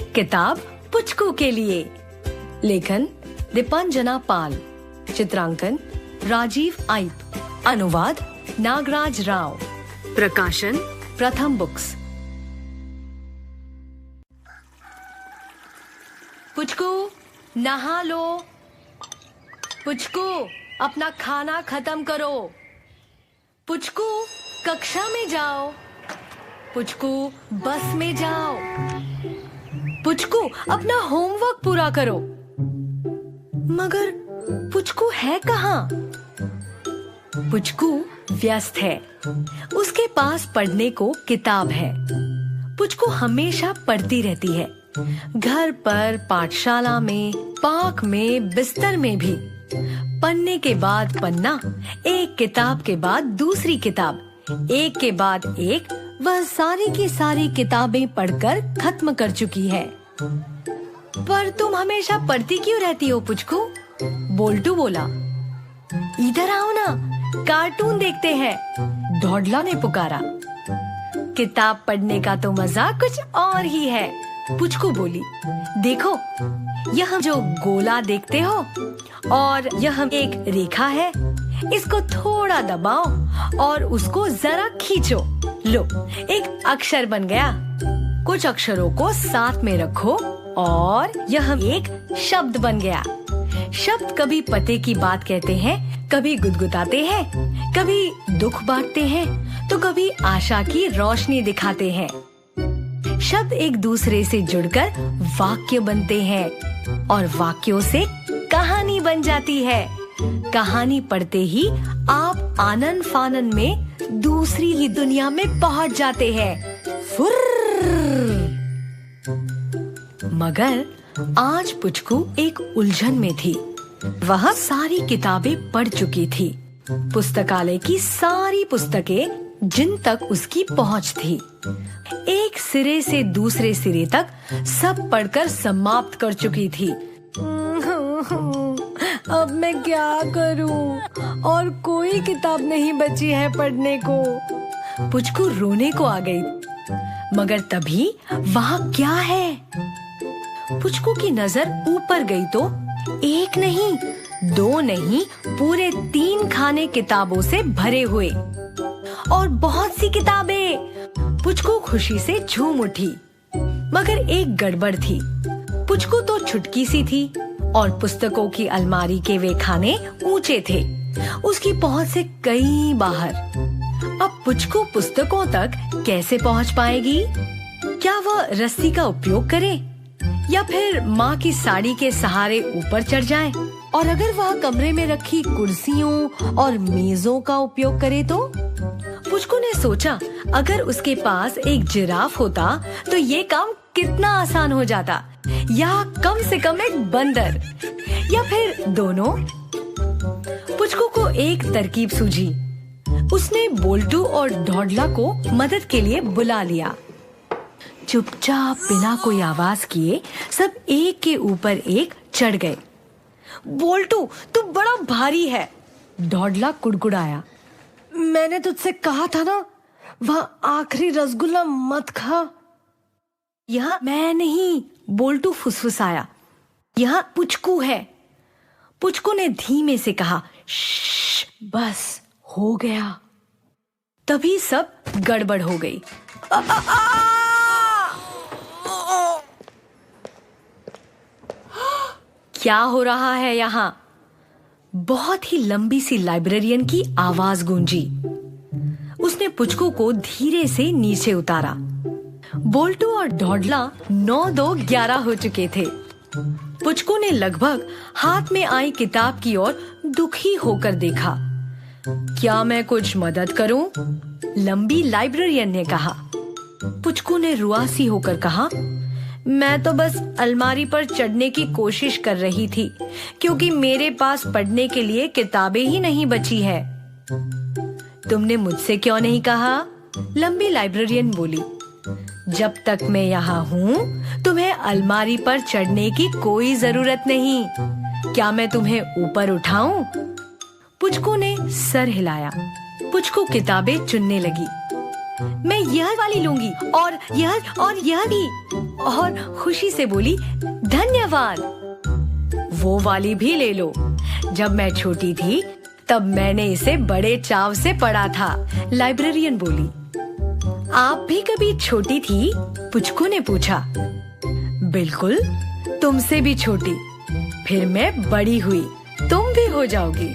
एक किताब पुचकू के लिए। लेखन दीपांजना पाल, चित्रांकन राजीव आइप, अनुवाद नागराज राव, प्रकाशन प्रथम बुक्स। पुचकू नहा लो। पुचकू अपना खाना खत्म करो। पुचकू कक्षा में जाओ। पुचकू बस में जाओ। पुचकू अपना होमवर्क पूरा करो। मगर पुचकू है कहाँ? पुचकू व्यस्त है। उसके पास पढ़ने को किताब है। पुचकू हमेशा पढ़ती रहती है, घर पर, पाठशाला में, पार्क में, बिस्तर में भी। पन्ने के बाद पन्ना, एक किताब के बाद दूसरी किताब, एक के बाद एक, वह सारी की सारी किताबें पढ़कर खत्म कर चुकी है। पर तुम हमेशा पढ़ती क्यों रहती हो पुचकू? बोल्टू बोला। इधर आओ ना, कार्टून देखते हैं, ढोढला ने पुकारा। किताब पढ़ने का तो मजा कुछ और ही है, पुचकू बोली। देखो, यह जो गोला देखते हो और यह एक रेखा है, इसको थोड़ा दबाओ और उसको जरा खींचो। लो, एक अक्षर बन गया। कुछ अक्षरों को साथ में रखो और यह एक शब्द बन गया। शब्द कभी पते की बात कहते हैं, कभी गुदगुदाते हैं, कभी दुख बांटते हैं, तो कभी आशा की रोशनी दिखाते हैं। शब्द एक दूसरे से जुड़कर वाक्य बनते हैं और वाक्यों से कहानी बन जाती है। कहानी पढ़ते ही आप आनन फानन में दूसरी ही दुनिया में पहुंच जाते हैं। मगर आज पुचकू एक उलझन में थी। वह सारी किताबें पढ़ चुकी थी, पुस्तकालय की सारी पुस्तकें जिन तक उसकी पहुंच थी। एक सिरे से दूसरे सिरे तक सब पढ़कर समाप्त कर चुकी थी। अब मैं क्या करूं? और कोई किताब नहीं बची है पढ़ने को। पुचकू रोने को आ गई। मगर तभी वहाँ क्या है? पुचकू की नजर ऊपर गई तो एक नहीं, दो नहीं, पूरे 3 खाने किताबों से भरे हुए और बहुत सी किताबें। पुचकू खुशी से झूम उठी। मगर एक गड़बड़ थी। पुचकू तो छुटकी सी थी और पुस्तकों की अलमारी के वे खाने ऊंचे थे, उसकी पहुंच से कहीं बाहर। अब पुचकू पुस्तकों तक कैसे पहुंच पाएगी? क्या वह रस्सी का उपयोग करे या फिर माँ की साड़ी के सहारे ऊपर चढ़ जाए? और अगर वह कमरे में रखी कुर्सियों और मेजों का उपयोग करे तो? पुचकू ने सोचा, अगर उसके पास एक जिराफ होता तो ये काम कितना आसान हो जाता, या कम से कम एक बंदर, या फिर दोनों। पुचकू को एक तरकीब सूझी। उसने बोल्टू और ढोढला को मदद के लिए बुला लिया। चुपचाप बिना कोई आवाज किए सब एक के ऊपर एक चढ़ गए। बोल्टू, तू बड़ा भारी है, ढोढला कुड़कुड़ाया। मैंने तुझसे कहा था ना, वह आखिरी रसगुल्ला मत खा। यह मैं नहीं, बोल्टू फुसफुसाया। यह पुचकू है। पुचकू ने धीमे से कहा, श्श, बस हो गया। तभी सब गड़बड़ हो गई। क्या हो रहा है यहाँ? बहुत ही लंबी सी लाइब्रेरियन की आवाज गूंजी। उसने पुचकू को धीरे से नीचे उतारा। बोल्टू और ढोढला 9-2-11 हो चुके थे। पुचकू ने लगभग हाथ में आई किताब की ओर दुखी होकर देखा। क्या मैं कुछ मदद करूं? लंबी लाइब्रेरियन ने कहा। पुचकू ने रुआसी होकर कहा, मैं तो बस अलमारी पर चढ़ने की कोशिश कर रही थी, क्योंकि मेरे पास पढ़ने के लिए किताबें ही नहीं बची है। तुमने मुझसे क्यों नहीं कहा? लंबी लाइब्रेरियन बोली। जब तक मैं यहाँ हूँ, तुम्हें अलमारी पर चढ़ने की कोई जरूरत नहीं। क्या मैं तुम्हें ऊपर उठाऊं? पुचकू ने सर हिलाया। पुचकू किताबें चुनने लगी। मैं यह वाली लूंगी और यह भी। और खुशी से बोली, धन्यवाद। वो वाली भी ले लो। जब मैं छोटी थी तब मैंने इसे बड़े चाव से पढ़ा था। लाइब्रेरियन बोली। आप भी कभी छोटी थी? पुचकू ने पूछा। बिल्कुल, तुमसे भी छोटी। फिर मैं बड़ी हुई, तुम भी हो जाओगी।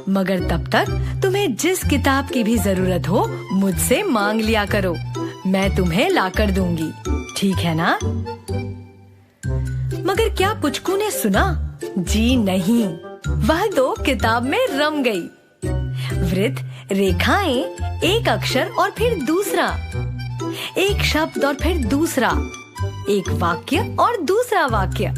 मगर तब तक तुम्हें जिस किताब की भी जरूरत हो मुझसे मांग लिया करो, मैं तुम्हें लाकर दूंगी, ठीक है ना? मगर क्या पुचकू ने सुना? जी नहीं, वह तो किताब में रम गई। वृत्त, रेखाएं, एक अक्षर और फिर दूसरा, एक शब्द और फिर दूसरा, एक वाक्य और दूसरा वाक्य।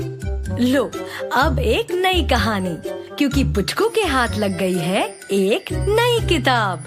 लो, अब एक नई कहानी, क्योंकि पुचकू के हाथ लग गई है एक नई किताब।